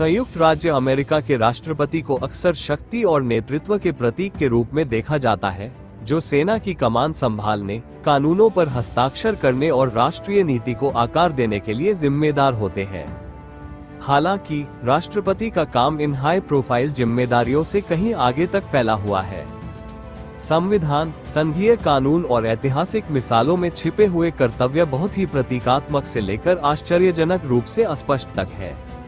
संयुक्त राज्य अमेरिका के राष्ट्रपति को अक्सर शक्ति और नेतृत्व के प्रतीक के रूप में देखा जाता है, जो सेना की कमान संभालने, कानूनों पर हस्ताक्षर करने और राष्ट्रीय नीति को आकार देने के लिए जिम्मेदार होते हैं। हालांकि राष्ट्रपति का काम इन हाई प्रोफाइल जिम्मेदारियों से कहीं आगे तक फैला हुआ है। संविधान, संघीय कानून और ऐतिहासिक मिसालों में छिपे हुए कर्तव्य बहुत ही प्रतीकात्मक से लेकर आश्चर्यजनक रूप से अस्पष्ट तक है।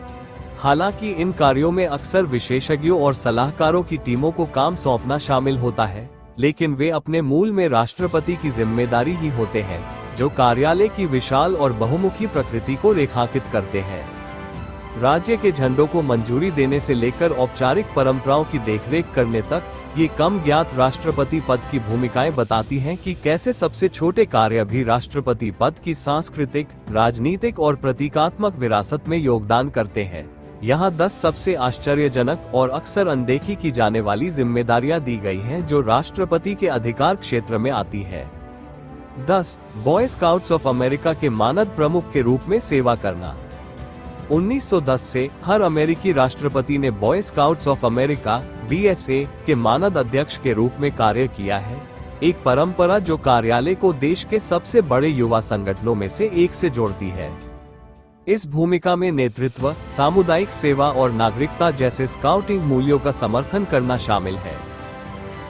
हालांकि इन कार्यों में अक्सर विशेषज्ञों और सलाहकारों की टीमों को काम सौंपना शामिल होता है, लेकिन वे अपने मूल में राष्ट्रपति की जिम्मेदारी ही होते हैं, जो कार्यालय की विशाल और बहुमुखी प्रकृति को रेखांकित करते हैं। राज्य के झंडों को मंजूरी देने से लेकर औपचारिक परंपराओं की देखरेख करने तक, ये कम ज्ञात राष्ट्रपति पद की भूमिकाएं बताती हैं कि कैसे सबसे छोटे कार्य भी राष्ट्रपति पद की सांस्कृतिक, राजनीतिक और प्रतीकात्मक विरासत में योगदान करते हैं। यहाँ 10 सबसे आश्चर्यजनक और अक्सर अनदेखी की जाने वाली जिम्मेदारियां दी गई हैं जो राष्ट्रपति के अधिकार क्षेत्र में आती है। 10. बॉय स्काउट्स ऑफ अमेरिका के मानद प्रमुख के रूप में सेवा करना। 1910 से हर अमेरिकी राष्ट्रपति ने boy scouts of America (BSA) के मानद अध्यक्ष के रूप में कार्य किया है, एक परंपरा जो कार्यालय को देश के सबसे बड़े युवा संगठनों में से एक से जोड़ती है। इस भूमिका में नेतृत्व, सामुदायिक सेवा और नागरिकता जैसे स्काउटिंग मूल्यों का समर्थन करना शामिल है।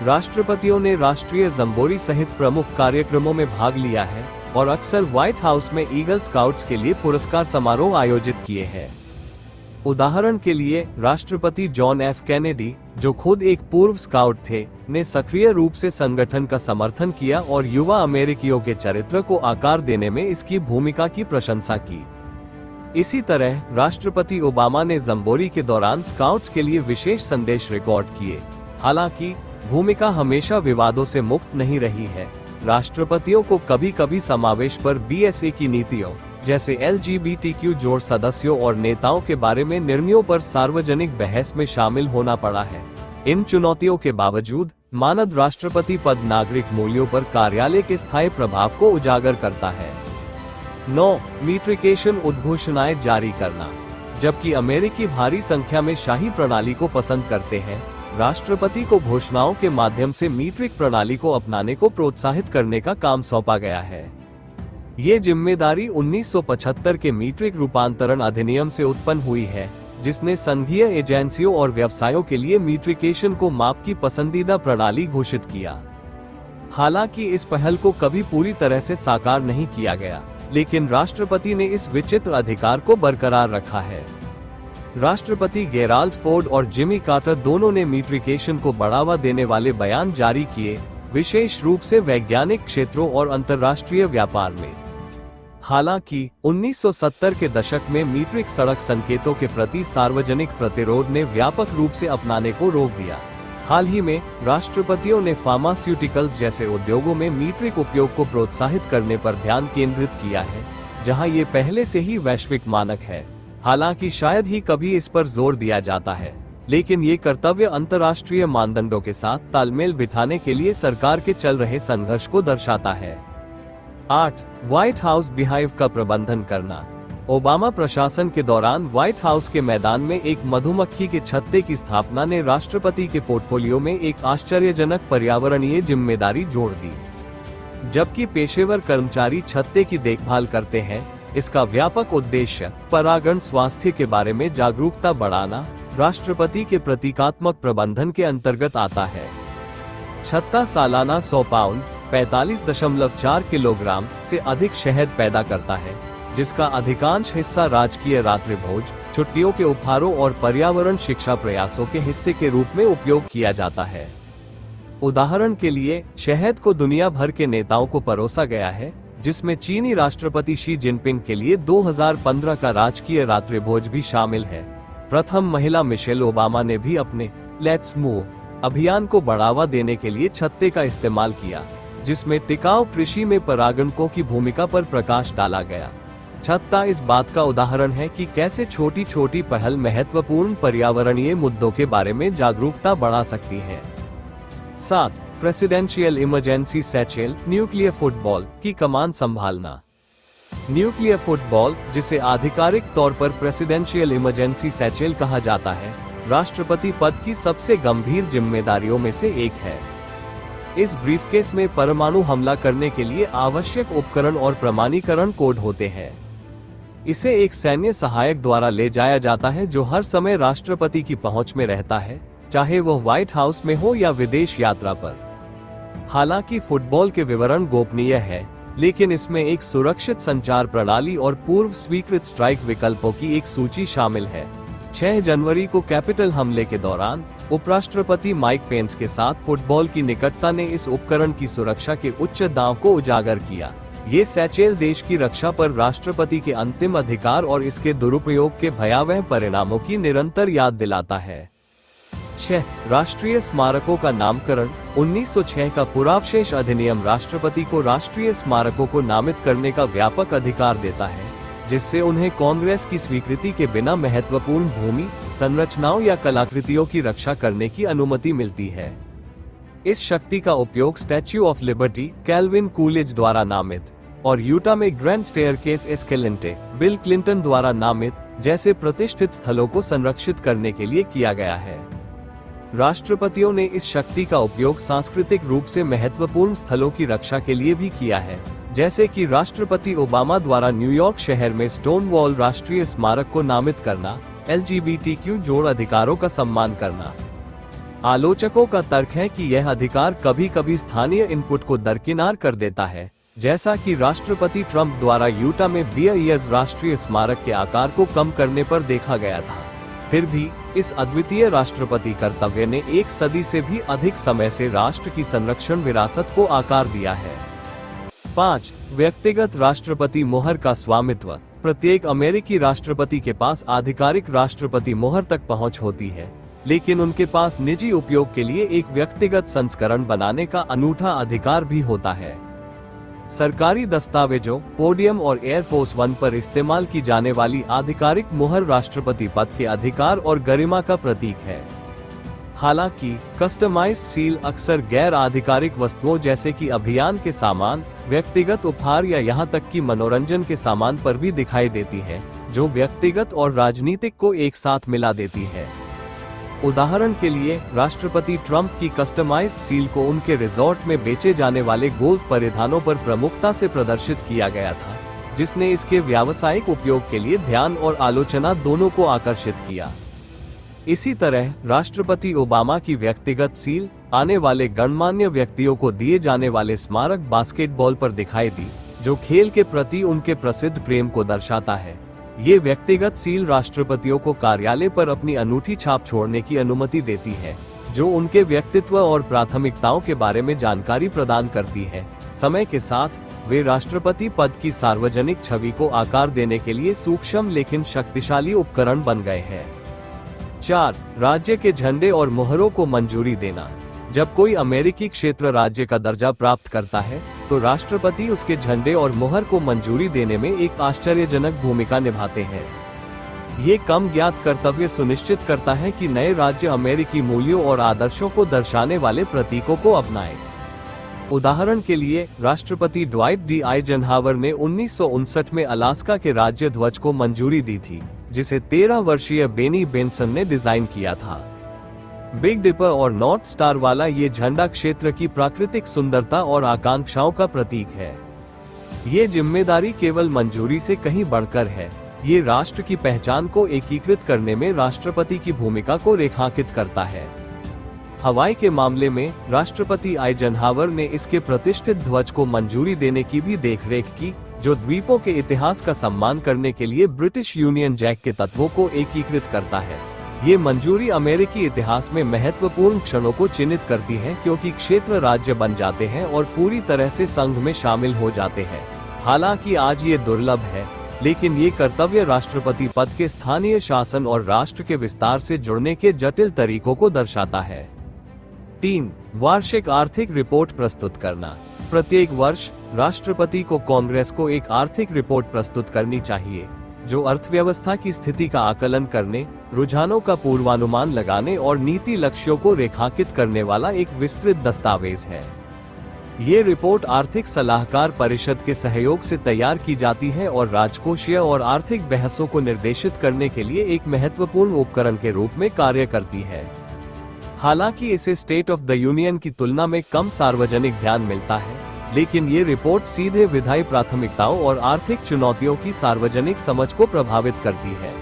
राष्ट्रपतियों ने राष्ट्रीय जंबोरी सहित प्रमुख कार्यक्रमों में भाग लिया है और अक्सर व्हाइट हाउस में ईगल स्काउट्स के लिए पुरस्कार समारोह आयोजित किए हैं। उदाहरण के लिए, राष्ट्रपति जॉन एफ कैनेडी, जो खुद एक पूर्व स्काउट थे, ने सक्रिय रूप से संगठन का समर्थन किया और युवा अमेरिकियों के चरित्र को आकार देने में इसकी भूमिका की प्रशंसा की। इसी तरह राष्ट्रपति ओबामा ने जंबोरी के दौरान स्काउट्स के लिए विशेष संदेश रिकॉर्ड किए। हालांकि भूमिका हमेशा विवादों से मुक्त नहीं रही है। राष्ट्रपतियों को कभी-कभी समावेश पर BSA की नीतियों, जैसे LGBTQ जोड़ सदस्यों और नेताओं के बारे में निर्णयों पर सार्वजनिक बहस में शामिल होना पड़ा है। इन चुनौतियों के बावजूद मानद राष्ट्रपति पद नागरिक मूल्यों पर कार्यालय के स्थायी प्रभाव को उजागर करता है। 9. मीट्रिकेशन उद्घोषणाएं जारी करना। जबकि अमेरिकी भारी संख्या में शाही प्रणाली को पसंद करते हैं, राष्ट्रपति को घोषणाओं के माध्यम से मीट्रिक प्रणाली को अपनाने को प्रोत्साहित करने का काम सौंपा गया है। ये जिम्मेदारी 1975 के मीट्रिक रूपांतरण अधिनियम से उत्पन्न हुई है, जिसने संघीय एजेंसियों और व्यवसायों के लिए मीट्रिकेशन को माप की पसंदीदा प्रणाली घोषित किया। हालांकि इस पहल को कभी पूरी तरह से साकार नहीं किया गया, लेकिन राष्ट्रपति ने इस विचित्र अधिकार को बरकरार रखा है। राष्ट्रपति गेराल्ड फोर्ड और जिमी कार्टर दोनों ने मीट्रिकेशन को बढ़ावा देने वाले बयान जारी किए, विशेष रूप से वैज्ञानिक क्षेत्रों और अंतर्राष्ट्रीय व्यापार में। हालांकि 1970 के दशक में मीट्रिक सड़क संकेतों के प्रति सार्वजनिक प्रतिरोध ने व्यापक रूप से अपनाने को रोक दिया। हाल ही में राष्ट्रपतियों ने फार्मास्यूटिकल्स जैसे उद्योगों में मीट्रिक उपयोग को प्रोत्साहित करने पर ध्यान केंद्रित किया है, जहां ये पहले से ही वैश्विक मानक है। हालांकि शायद ही कभी इस पर जोर दिया जाता है, लेकिन ये कर्तव्य अंतर्राष्ट्रीय मानदंडों के साथ तालमेल बिठाने के लिए सरकार के चल रहे संघर्ष को दर्शाता है। 8. व्हाइट हाउस बीहाइव का प्रबंधन करना। ओबामा प्रशासन के दौरान व्हाइट हाउस के मैदान में एक मधुमक्खी के छत्ते की स्थापना ने राष्ट्रपति के पोर्टफोलियो में एक आश्चर्यजनक पर्यावरणीय जिम्मेदारी जोड़ दी। जबकि पेशेवर कर्मचारी छत्ते की देखभाल करते हैं, इसका व्यापक उद्देश्य परागण स्वास्थ्य के बारे में जागरूकता बढ़ाना राष्ट्रपति के प्रतीकात्मक प्रबंधन के अंतर्गत आता है। छत्ता सालाना 100 पाउंड 45.4 किलोग्राम से अधिक शहद पैदा करता है, जिसका अधिकांश हिस्सा राजकीय रात्रिभोज, छुट्टियों के उपहारों और पर्यावरण शिक्षा प्रयासों के हिस्से के रूप में उपयोग किया जाता है। उदाहरण के लिए, शहद को दुनिया भर के नेताओं को परोसा गया है, जिसमें चीनी राष्ट्रपति शी जिनपिंग के लिए 2015 का राजकीय रात्रिभोज भी शामिल है। प्रथम महिला मिशेल ओबामा ने भी अपने लेट्स मूव अभियान को बढ़ावा देने के लिए छत्ते का इस्तेमाल किया, जिसमें टिकाऊ कृषि में परागणकों की भूमिका पर प्रकाश डाला गया। छत्ता इस बात का उदाहरण है कि कैसे छोटी छोटी पहल महत्वपूर्ण पर्यावरणीय मुद्दों के बारे में जागरूकता बढ़ा सकती है। 7. प्रेसिडेंशियल इमरजेंसी सैचेल न्यूक्लियर फुटबॉल की कमान संभालना। न्यूक्लियर फुटबॉल, जिसे आधिकारिक तौर पर प्रेसिडेंशियल इमरजेंसी सैचेल कहा जाता है, राष्ट्रपति पद की सबसे गंभीर जिम्मेदारियों में से एक है। इस ब्रीफकेस में परमाणु हमला करने के लिए आवश्यक उपकरण और प्रमाणीकरण कोड होते हैं। इसे एक सैन्य सहायक द्वारा ले जाया जाता है जो हर समय राष्ट्रपति की पहुंच में रहता है, चाहे वह व्हाइट हाउस में हो या विदेश यात्रा पर। हालांकि फुटबॉल के विवरण गोपनीय है, लेकिन इसमें एक सुरक्षित संचार प्रणाली और पूर्व स्वीकृत स्ट्राइक विकल्पों की एक सूची शामिल है। 6 जनवरी को कैपिटल हमले के दौरान उपराष्ट्रपति माइक पेंस के साथ फुटबॉल की निकटता ने इस उपकरण की सुरक्षा के उच्च दांव को उजागर किया। ये सैचेल देश की रक्षा पर राष्ट्रपति के अंतिम अधिकार और इसके दुरुपयोग के भयावह परिणामों की निरंतर याद दिलाता है। 6. राष्ट्रीय स्मारकों का नामकरण। 1906 का पुरावशेष अधिनियम राष्ट्रपति को राष्ट्रीय स्मारकों को नामित करने का व्यापक अधिकार देता है, जिससे उन्हें कांग्रेस की स्वीकृति के बिना महत्वपूर्ण भूमि, संरचनाओं या कलाकृतियों की रक्षा करने की अनुमति मिलती है। इस शक्ति का उपयोग Statue of Liberty, Calvin Coolidge द्वारा नामित, और यूटा में Grand Staircase Escalante, Bill Clinton द्वारा नामित, जैसे प्रतिष्ठित स्थलों को संरक्षित करने के लिए किया गया है। राष्ट्रपतियों ने इस शक्ति का उपयोग सांस्कृतिक रूप से महत्वपूर्ण स्थलों की रक्षा के लिए भी किया है, जैसे कि राष्ट्रपति ओबामा द्वारा न्यूयॉर्क शहर में स्टोनवॉल राष्ट्रीय स्मारक को नामित करना, LGBTQ जोड़ अधिकारों का सम्मान करना। आलोचकों का तर्क है कि यह अधिकार कभी कभी स्थानीय इनपुट को दरकिनार कर देता है, जैसा कि राष्ट्रपति ट्रंप द्वारा यूटा में बियर्स राष्ट्रीय स्मारक के आकार को कम करने पर देखा गया था। फिर भी इस अद्वितीय राष्ट्रपति कर्तव्य ने एक सदी से भी अधिक समय से राष्ट्र की संरक्षण विरासत को आकार दिया है। 5. व्यक्तिगत राष्ट्रपति मोहर का स्वामित्व। प्रत्येक अमेरिकी राष्ट्रपति के पास आधिकारिक राष्ट्रपति मोहर तक पहुंच होती है, लेकिन उनके पास निजी उपयोग के लिए एक व्यक्तिगत संस्करण बनाने का अनूठा अधिकार भी होता है। सरकारी दस्तावेजों, पोडियम और एयरफोर्स वन पर इस्तेमाल की जाने वाली आधिकारिक मुहर राष्ट्रपति पद के अधिकार और गरिमा का प्रतीक है। हालांकि कस्टमाइज्ड सील अक्सर गैर आधिकारिक वस्तुओं जैसे कि अभियान के सामान, व्यक्तिगत उपहार या यहां तक कि मनोरंजन के सामान पर भी दिखाई देती है, जो व्यक्तिगत और राजनीतिक को एक साथ मिला देती है। उदाहरण के लिए, राष्ट्रपति ट्रंप की कस्टमाइज्ड सील को उनके रिजॉर्ट में बेचे जाने वाले गोल्फ परिधानों पर प्रमुखता से प्रदर्शित किया गया था, जिसने इसके व्यावसायिक उपयोग के लिए ध्यान और आलोचना दोनों को आकर्षित किया। इसी तरह राष्ट्रपति ओबामा की व्यक्तिगत सील आने वाले गणमान्य व्यक्तियों को दिए जाने वाले स्मारक बास्केटबॉल पर दिखाई दी, जो खेल के प्रति उनके प्रसिद्ध प्रेम को दर्शाता है। ये व्यक्तिगत सील राष्ट्रपतियों को कार्यालय पर अपनी अनूठी छाप छोड़ने की अनुमति देती है, जो उनके व्यक्तित्व और प्राथमिकताओं के बारे में जानकारी प्रदान करती है। समय के साथ वे राष्ट्रपति पद की सार्वजनिक छवि को आकार देने के लिए सूक्ष्म लेकिन शक्तिशाली उपकरण बन गए हैं। 4. राज्य के झंडे और मोहरों को मंजूरी देना। जब कोई अमेरिकी क्षेत्र राज्य का दर्जा प्राप्त करता है, तो राष्ट्रपति उसके झंडे और मोहर को मंजूरी देने में एक आश्चर्यजनक भूमिका निभाते हैं। ये कम ज्ञात कर्तव्य सुनिश्चित करता है कि नए राज्य अमेरिकी मूल्यों और आदर्शों को दर्शाने वाले प्रतीकों को अपनाएं। उदाहरण के लिए, राष्ट्रपति ड्वाइट डी आइजनहावर ने 1959 में अलास्का के राज्य ध्वज को मंजूरी दी थी, जिसे 13 वर्षीय बेनी बेंसन ने डिजाइन किया था। बिग डिपर और नॉर्थ स्टार वाला ये झंडा क्षेत्र की प्राकृतिक सुंदरता और आकांक्षाओं का प्रतीक है। ये जिम्मेदारी केवल मंजूरी से कहीं बढ़कर है। ये राष्ट्र की पहचान को एकीकृत करने में राष्ट्रपति की भूमिका को रेखांकित करता है। हवाई के मामले में राष्ट्रपति आइजनहावर ने इसके प्रतिष्ठित ध्वज को मंजूरी देने की भी देखरेख की, जो द्वीपों के इतिहास का सम्मान करने के लिए ब्रिटिश यूनियन जैक के तत्वों को एकीकृत करता है। ये मंजूरी अमेरिकी इतिहास में महत्वपूर्ण क्षणों को चिन्हित करती है, क्योंकि क्षेत्र राज्य बन जाते हैं और पूरी तरह से संघ में शामिल हो जाते हैं। हालांकि आज ये दुर्लभ है, लेकिन ये कर्तव्य राष्ट्रपति पद के स्थानीय शासन और राष्ट्र के विस्तार से जुड़ने के जटिल तरीकों को दर्शाता है। 3. वार्षिक आर्थिक रिपोर्ट प्रस्तुत करना। प्रत्येक वर्ष राष्ट्रपति को कांग्रेस को एक आर्थिक रिपोर्ट प्रस्तुत करनी चाहिए, जो अर्थव्यवस्था की स्थिति का आकलन करने, रुझानों का पूर्वानुमान लगाने और नीति लक्ष्यों को रेखांकित करने वाला एक विस्तृत दस्तावेज है। ये रिपोर्ट आर्थिक सलाहकार परिषद के सहयोग से तैयार की जाती है और राजकोषीय और आर्थिक बहसों को निर्देशित करने के लिए एक महत्वपूर्ण उपकरण के रूप में कार्य करती है। हालांकि इसे स्टेट ऑफ द यूनियन की तुलना में कम सार्वजनिक ध्यान मिलता है, लेकिन ये रिपोर्ट सीधे विधायी प्राथमिकताओं और आर्थिक चुनौतियों की सार्वजनिक समझ को प्रभावित करती है।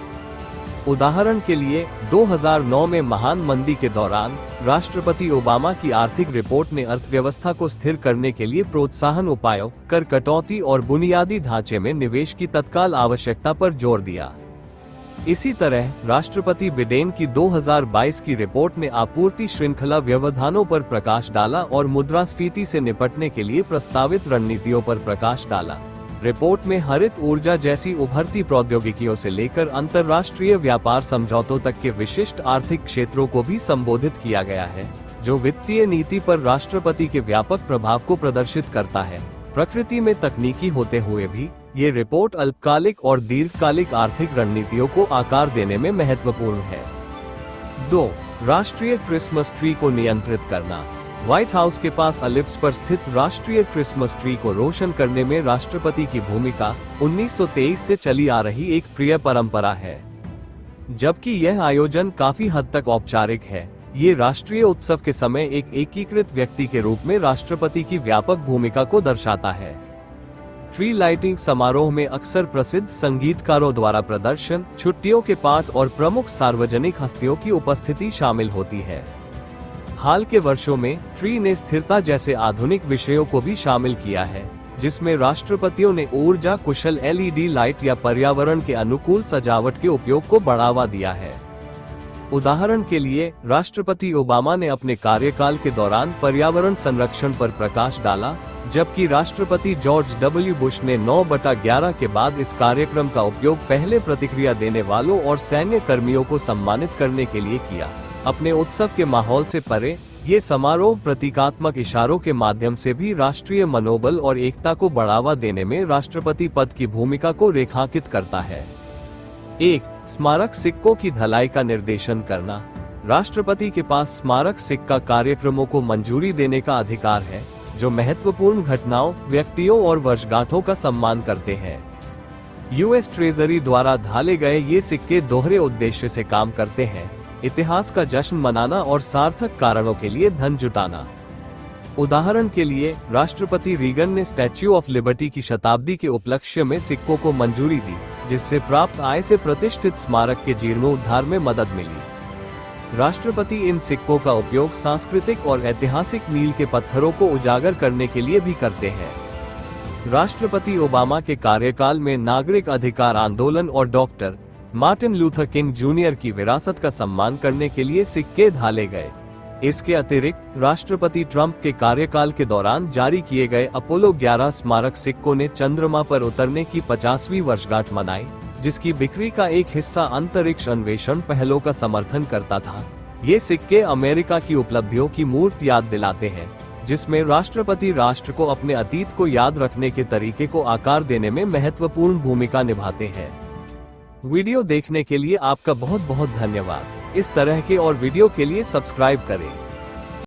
उदाहरण के लिए 2009 में महान मंदी के दौरान राष्ट्रपति ओबामा की आर्थिक रिपोर्ट ने अर्थव्यवस्था को स्थिर करने के लिए प्रोत्साहन उपायों, कर कटौती और बुनियादी ढांचे में निवेश की तत्काल आवश्यकता पर जोर दिया। इसी तरह राष्ट्रपति बिडेन की 2022 की रिपोर्ट ने आपूर्ति श्रृंखला व्यवधानों पर प्रकाश डाला और मुद्रास्फीति से निपटने के लिए प्रस्तावित रणनीतियों पर प्रकाश डाला। रिपोर्ट में हरित ऊर्जा जैसी उभरती प्रौद्योगिकियों से लेकर अंतर्राष्ट्रीय व्यापार समझौतों तक के विशिष्ट आर्थिक क्षेत्रों को भी संबोधित किया गया है, जो वित्तीय नीति पर राष्ट्रपति के व्यापक प्रभाव को प्रदर्शित करता है। प्रकृति में तकनीकी होते हुए भी ये रिपोर्ट अल्पकालिक और दीर्घकालिक आर्थिक रणनीतियों को आकार देने में महत्वपूर्ण है। 2. राष्ट्रीय क्रिसमस ट्री को नियंत्रित करना। व्हाइट हाउस के पास एलिप्स पर स्थित राष्ट्रीय क्रिसमस ट्री को रोशन करने में राष्ट्रपति की भूमिका 1923 से चली आ रही एक प्रिय परंपरा है। जबकि यह आयोजन काफी हद तक औपचारिक है, ये राष्ट्रीय उत्सव के समय एक एकीकृत व्यक्ति के रूप में राष्ट्रपति की व्यापक भूमिका को दर्शाता है। ट्री लाइटिंग समारोह में अक्सर प्रसिद्ध संगीतकारों द्वारा प्रदर्शन, छुट्टियों के पाठ और प्रमुख सार्वजनिक हस्तियों की उपस्थिति शामिल होती है। हाल के वर्षों में ट्री ने स्थिरता जैसे आधुनिक विषयों को भी शामिल किया है, जिसमें राष्ट्रपतियों ने ऊर्जा कुशल LED लाइट या पर्यावरण के अनुकूल सजावट के उपयोग को बढ़ावा दिया है। उदाहरण के लिए राष्ट्रपति ओबामा ने अपने कार्यकाल के दौरान पर्यावरण संरक्षण पर प्रकाश डाला, जबकि राष्ट्रपति जॉर्ज W. बुश ने 9/11 के बाद इस कार्यक्रम का उपयोग पहले प्रतिक्रिया देने वालों और सैन्य कर्मियों को सम्मानित करने के लिए किया। अपने उत्सव के माहौल से परे, ये समारोह प्रतीकात्मक इशारों के माध्यम से भी राष्ट्रीय मनोबल और एकता को बढ़ावा देने में राष्ट्रपति पद की भूमिका को रेखांकित करता है। 1. स्मारक सिक्कों की धलाई का निर्देशन करना। राष्ट्रपति के पास स्मारक सिक्का कार्यक्रमों को मंजूरी देने का अधिकार है, जो महत्वपूर्ण घटनाओं, व्यक्तियों और वर्षगांठों का सम्मान करते हैं। US ट्रेजरी द्वारा ढाले गए ये सिक्के दोहरे उद्देश्य से काम करते हैं: इतिहास का जश्न मनाना और सार्थक कारणों के लिए धन जुटाना। उदाहरण के लिए राष्ट्रपति रीगन ने स्टैच्यू ऑफ लिबर्टी की शताब्दी के उपलक्ष्य में सिक्कों को मंजूरी दी, जिससे प्राप्त आय से प्रतिष्ठित स्मारक के जीर्णोद्धार में मदद मिली। राष्ट्रपति इन सिक्कों का उपयोग सांस्कृतिक और ऐतिहासिक मील के पत्थरों को उजागर करने के लिए भी करते हैं। राष्ट्रपति ओबामा के कार्यकाल में नागरिक अधिकार आंदोलन और doctor Martin Luther king junior की विरासत का सम्मान करने के लिए सिक्के ढाले गए। इसके अतिरिक्त राष्ट्रपति ट्रंप के कार्यकाल के दौरान जारी किए गए अपोलो 11 स्मारक सिक्कों ने चंद्रमा पर उतरने की 50वीं वर्षगांठ मनाई, जिसकी बिक्री का एक हिस्सा अंतरिक्ष अन्वेषण पहलों का समर्थन करता था। ये सिक्के अमेरिका की उपलब्धियों की मूर्त याद दिलाते हैं, जिसमें राष्ट्रपति राष्ट्र को अपने अतीत को याद रखने के तरीके को आकार देने में महत्वपूर्ण भूमिका निभाते हैं। वीडियो देखने के लिए आपका बहुत बहुत धन्यवाद। इस तरह के और वीडियो के लिए सब्सक्राइब करें।